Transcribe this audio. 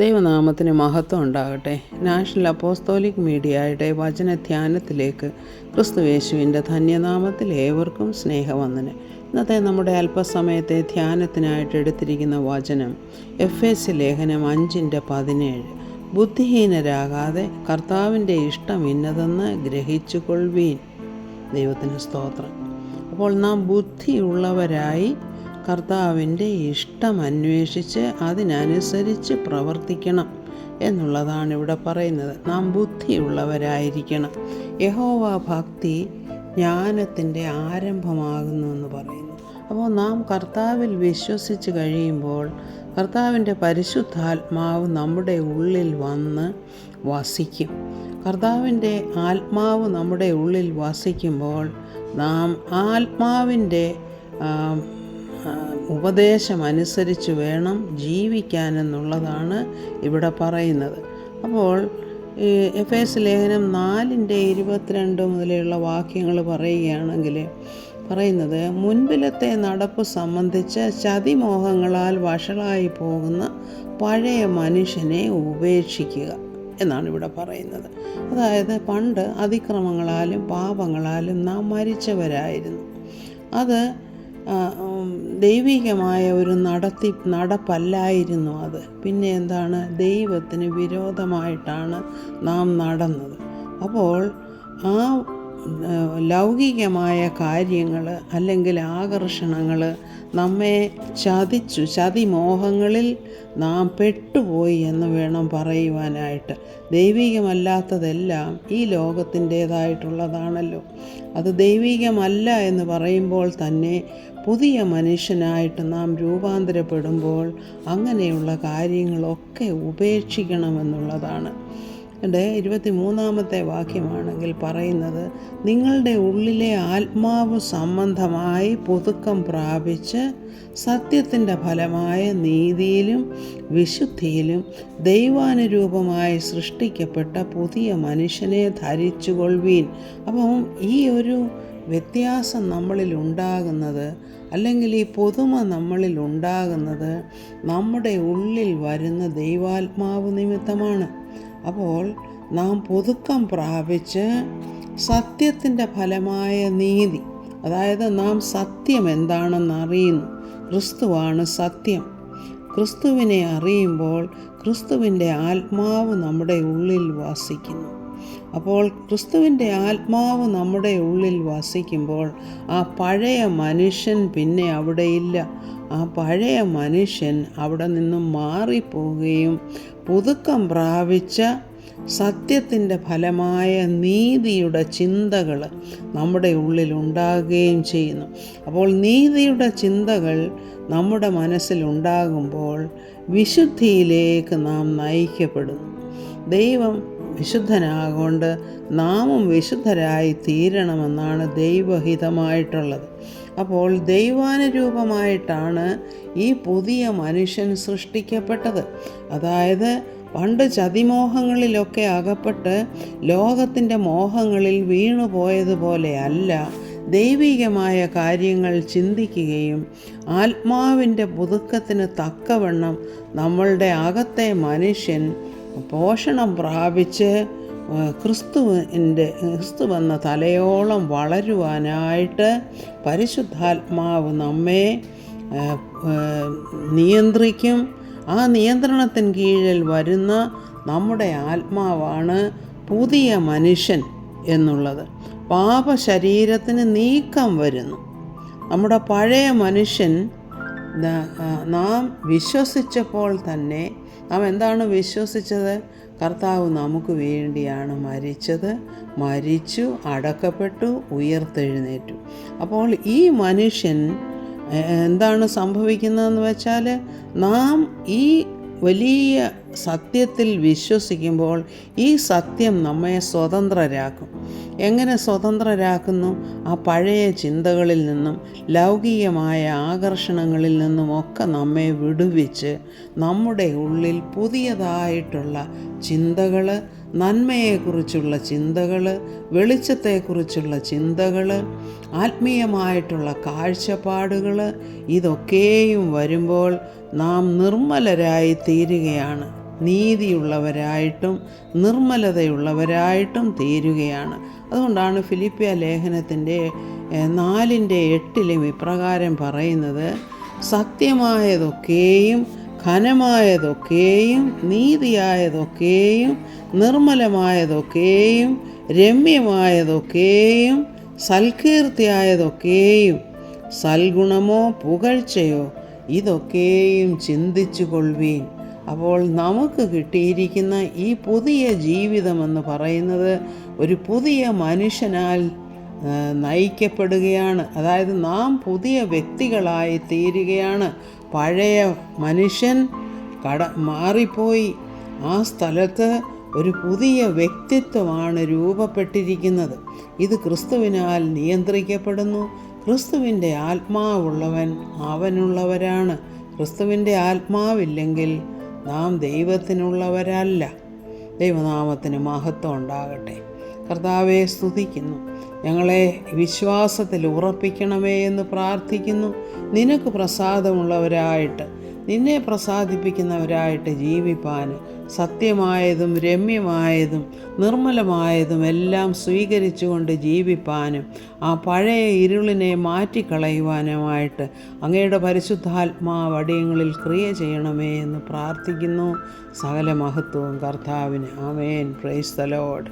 ദൈവനാമത്തിന് മഹത്വം ഉണ്ടാകട്ടെ. നാഷണൽ അപ്പോസ്തോലിക് മീഡിയയുടെ വചനധ്യാനത്തിലേക്ക് ക്രിസ്തുയേശുവിൻ്റെ ധന്യനാമത്തിൽ ഏവർക്കും സ്നേഹവന്ദനം. ഇന്നത്തെ നമ്മുടെ അല്പസമയത്തെ ധ്യാനത്തിനായിട്ട് എടുത്തിരിക്കുന്ന വചനം എഫേസ്യ ലേഖനം 5:17. ബുദ്ധിഹീനരാകാതെ കർത്താവിൻ്റെ ഇഷ്ടം ഇന്നതെന്ന് ഗ്രഹിച്ചുകൊള്ളുവീൻ. ദൈവത്തിന് സ്തോത്രം. അപ്പോൾ നാം ബുദ്ധിയുള്ളവരായി കർത്താവിൻ്റെ ഇഷ്ടം അന്വേഷിച്ച് അതിനനുസരിച്ച് പ്രവർത്തിക്കണം എന്നുള്ളതാണ് ഇവിടെ പറയുന്നത്. നാം ബുദ്ധിയുള്ളവരായിരിക്കണം. യഹോവ ഭക്തി ജ്ഞാനത്തിൻ്റെ ആരംഭമാകുന്നു എന്ന് പറയുന്നു. അപ്പോൾ നാം കർത്താവിൽ വിശ്വസിച്ച് കഴിയുമ്പോൾ കർത്താവിൻ്റെ പരിശുദ്ധാത്മാവ് നമ്മുടെ ഉള്ളിൽ വന്ന് വസിക്കും. കർത്താവിൻ്റെ ആത്മാവ് നമ്മുടെ ഉള്ളിൽ വസിക്കുമ്പോൾ നാം ആത്മാവിൻ്റെ ഉപദേശമനുസരിച്ച് വേണം ജീവിക്കാനെന്നുള്ളതാണ് ഇവിടെ പറയുന്നത്. അപ്പോൾ എഫേസ്യ ലേഖനം 4:22 മുതലുള്ള വാക്യങ്ങൾ പറയുകയാണെങ്കിൽ പറയുന്നത്, മുൻപിലത്തെ നടപ്പ് സംബന്ധിച്ച് ചതിമോഹങ്ങളാൽ വഷളായി പോകുന്ന പഴയ മനുഷ്യനെ ഉപേക്ഷിക്കുക എന്നാണ് ഇവിടെ പറയുന്നത്. അതായത് പണ്ട് അതിക്രമങ്ങളാലും പാപങ്ങളാലും നാം മരിച്ചവരായിരുന്നു. അത് ദൈവികമായ ഒരു നടപ്പല്ലായിരുന്നു അത്. പിന്നെ എന്താണ്? ദൈവത്തിന് വിരോധമായിട്ടാണ് നാം നടന്നത്. അപ്പോൾ ആ ലൗകികമായ കാര്യങ്ങൾ അല്ലെങ്കിൽ ആകർഷണങ്ങൾ നമ്മെ ചതിച്ചു, ചതിമോഹങ്ങളിൽ നാം പെട്ടുപോയി എന്ന് വേണം പറയുവാനായിട്ട്. ദൈവികമല്ലാത്തതെല്ലാം ഈ ലോകത്തിൻ്റേതായിട്ടുള്ളതാണല്ലോ. അത് ദൈവികമല്ല എന്ന് പറയുമ്പോൾ തന്നെ പുതിയ മനുഷ്യനായിട്ട് നാം രൂപാന്തരപ്പെടുമ്പോൾ അങ്ങനെയുള്ള കാര്യങ്ങളൊക്കെ ഉപേക്ഷിക്കണമെന്നുള്ളതാണ്. 23 വാക്യമാണെങ്കിൽ പറയുന്നത്, നിങ്ങളുടെ ഉള്ളിലെ ആത്മാവ് സംബന്ധമായി പുതുക്കം പ്രാപിച്ച് സത്യത്തിൻ്റെ ഫലമായ നീതിയിലും വിശുദ്ധിയിലും ദൈവാനുരൂപമായി സൃഷ്ടിക്കപ്പെട്ട പുതിയ മനുഷ്യനെ ധരിച്ചുകൊള്ളുവീൻ. അപ്പം ഈ ഒരു വ്യത്യാസം നമ്മളിൽ ഉണ്ടാകുന്നത്, അല്ലെങ്കിൽ ഈ പുതുമ നമ്മളിൽ ഉണ്ടാകുന്നത് നമ്മുടെ ഉള്ളിൽ വരുന്ന ദൈവാത്മാവ് നിമിത്തമാണ്. അപ്പോൾ നാം പുതുക്കം പ്രാപിച്ച് സത്യത്തിൻ്റെ ഫലമായ നീതി, അതായത് നാം സത്യം എന്താണെന്ന് അറിയുന്നു. ക്രിസ്തുവാണ് സത്യം. ക്രിസ്തുവിനെ അറിയുമ്പോൾ ക്രിസ്തുവിൻ്റെ ആത്മാവ് നമ്മുടെ ഉള്ളിൽ വസിക്കുന്നു. അപ്പോൾ ക്രിസ്തുവിൻ്റെ ആത്മാവ് നമ്മുടെ ഉള്ളിൽ വസിക്കുമ്പോൾ ആ പഴയ മനുഷ്യൻ പിന്നെ അവിടെയില്ല. ആ പഴയ മനുഷ്യൻ അവിടെ നിന്നും മാറിപ്പോവുകയും പുതുക്കം പ്രാപിച്ച സത്യത്തിൻ്റെ ഫലമായ നീതിയുടെ ചിന്തകൾ നമ്മുടെ ഉള്ളിൽ ഉണ്ടാകുകയും ചെയ്യുന്നു. അപ്പോൾ നീതിയുടെ ചിന്തകൾ നമ്മുടെ മനസ്സിലുണ്ടാകുമ്പോൾ വിശുദ്ധിയിലേക്ക് നാം നയിക്കപ്പെടുന്നു. ദൈവം വിശുദ്ധനാകൊണ്ട് നാമും വിശുദ്ധരായി തീരണമെന്നാണ് ദൈവഹിതമായിട്ടുള്ളത്. അപ്പോൾ ദൈവാനുരൂപമായിട്ടാണ് ഈ പുതിയ മനുഷ്യൻ സൃഷ്ടിക്കപ്പെട്ടത്. അതായത് പണ്ട് ചതിമോഹങ്ങളിലൊക്കെ അകപ്പെട്ട് ലോകത്തിൻ്റെ മോഹങ്ങളിൽ വീണുപോയതുപോലെ അല്ല, ദൈവികമായ കാര്യങ്ങൾ ചിന്തിക്കുകയും ആത്മാവിൻ്റെ പുതുക്കത്തിന് തക്കവണ്ണം നമ്മളുടെ അകത്തെ മനുഷ്യൻ പോഷണം പ്രാപിച്ച് ക്രിസ്തുവെന്ന തലയോളം വളരുവാനായിട്ട് പരിശുദ്ധാത്മാവ് നമ്മെ നിയന്ത്രിക്കും. ആ നിയന്ത്രണത്തിന് കീഴിൽ വരുന്ന നമ്മുടെ ആത്മാവാണ് പുതിയ മനുഷ്യൻ എന്നുള്ളത്. പാപശരീരത്തിന് നീക്കം വരുന്നു. നമ്മുടെ പഴയ മനുഷ്യൻ നാം വിശ്വസിച്ചപ്പോൾ തന്നെ നാം എന്താണ് വിശ്വസിച്ചത്? കർത്താവ് നമുക്ക് വേണ്ടിയാണ് മരിച്ചത്, മരിച്ചു, അടക്കപ്പെട്ടു, ഉയർത്തെഴുന്നേറ്റു. അപ്പോൾ ഈ മനുഷ്യൻ എന്താണ് സംഭവിക്കുന്നതെന്ന് വെച്ചാൽ, നാം ഈ വലിയ സത്യത്തിൽ വിശ്വസിക്കുമ്പോൾ ഈ സത്യം നമ്മെ സ്വതന്ത്രരാക്കും. എങ്ങനെ സ്വതന്ത്രരാക്കുന്നു? ആ പഴയ ചിന്തകളിൽ നിന്നും ലൗകികമായ ആകർഷണങ്ങളിൽ നിന്നുമൊക്കെ നമ്മെ വിടുവിച്ച് നമ്മുടെ ഉള്ളിൽ പുതിയതായിട്ടുള്ള ചിന്തകൾ, നന്മയെക്കുറിച്ചുള്ള ചിന്തകൾ, വെളിച്ചത്തെക്കുറിച്ചുള്ള ചിന്തകൾ, ആത്മീയമായിട്ടുള്ള കാഴ്ചപ്പാടുകൾ, ഇതൊക്കെയും വരുമ്പോൾ നാം നിർമ്മലരായി തീരുകയാണ്. നീതിയുള്ളവരായിട്ടും നിർമ്മലതയുള്ളവരായിട്ടും തീരുകയാണ്. അതുകൊണ്ടാണ് ഫിലിപ്പിയ ലേഖനത്തിൻ്റെ 4:8 ഇപ്രകാരം പറയുന്നത്: സത്യമായതൊക്കെയും ഘനമായതൊക്കെയും നീതിയായതൊക്കെയും നിർമ്മലമായതൊക്കെയും രമ്യമായതൊക്കെയും സൽകീർത്തിയായതൊക്കെയും സൽഗുണമോ പുകഴ്ചയോ ഇതൊക്കെയും ചിന്തിച്ചു കൊള്ളുവീൻ. അപ്പോൾ നമുക്ക് കിട്ടിയിരിക്കുന്ന ഈ പുതിയ ജീവിതമെന്ന് പറയുന്നത് ഒരു പുതിയ മനുഷ്യനാൽ നയിക്കപ്പെടുകയാണ്. അതായത് നാം പുതിയ വ്യക്തികളായി തീരുകയാണ്. പഴയ മനുഷ്യൻ മാറിപ്പോയി. ആ സ്ഥലത്ത് ഒരു പുതിയ വ്യക്തിത്വമാണ് രൂപപ്പെട്ടിരിക്കുന്നത്. ഇത് ക്രിസ്തുവിനാൽ നിയന്ത്രിക്കപ്പെടുന്നു. ക്രിസ്തുവിൻ്റെ ആത്മാവുള്ളവൻ അവനുള്ളവരാണ്. ക്രിസ്തുവിൻ്റെ ആത്മാവില്ലെങ്കിൽ നാം ദൈവത്തിനുള്ളവരല്ല. ദൈവനാമത്തിന് മഹത്വം ഉണ്ടാകട്ടെ. കർത്താവെ സ്തുതിക്കുന്നു. ഞങ്ങളെ വിശ്വാസത്തിൽ ഉറപ്പിക്കണമേ എന്ന് പ്രാർത്ഥിക്കുന്നു. നിനക്ക് പ്രസാദമുള്ളവരായിട്ട്, നിന്നെ പ്രസാദിപ്പിക്കുന്നവരായിട്ട് ജീവിപ്പാൻ, സത്യമായതും രമ്യമായതും നിർമ്മലമായതും എല്ലാം സ്വീകരിച്ചുകൊണ്ട് ജീവിപ്പാനും ആ പഴയ ഇരുളിനെ മാറ്റിക്കളയുവാനുമായിട്ട് അങ്ങയുടെ പരിശുദ്ധാത്മാവ് അടിയങ്ങളിൽ ക്രിയ ചെയ്യണമേ എന്ന് പ്രാർത്ഥിക്കുന്നു. സകല മഹത്വവും കർത്താവിന്. ആമേൻ. Praise the Lord.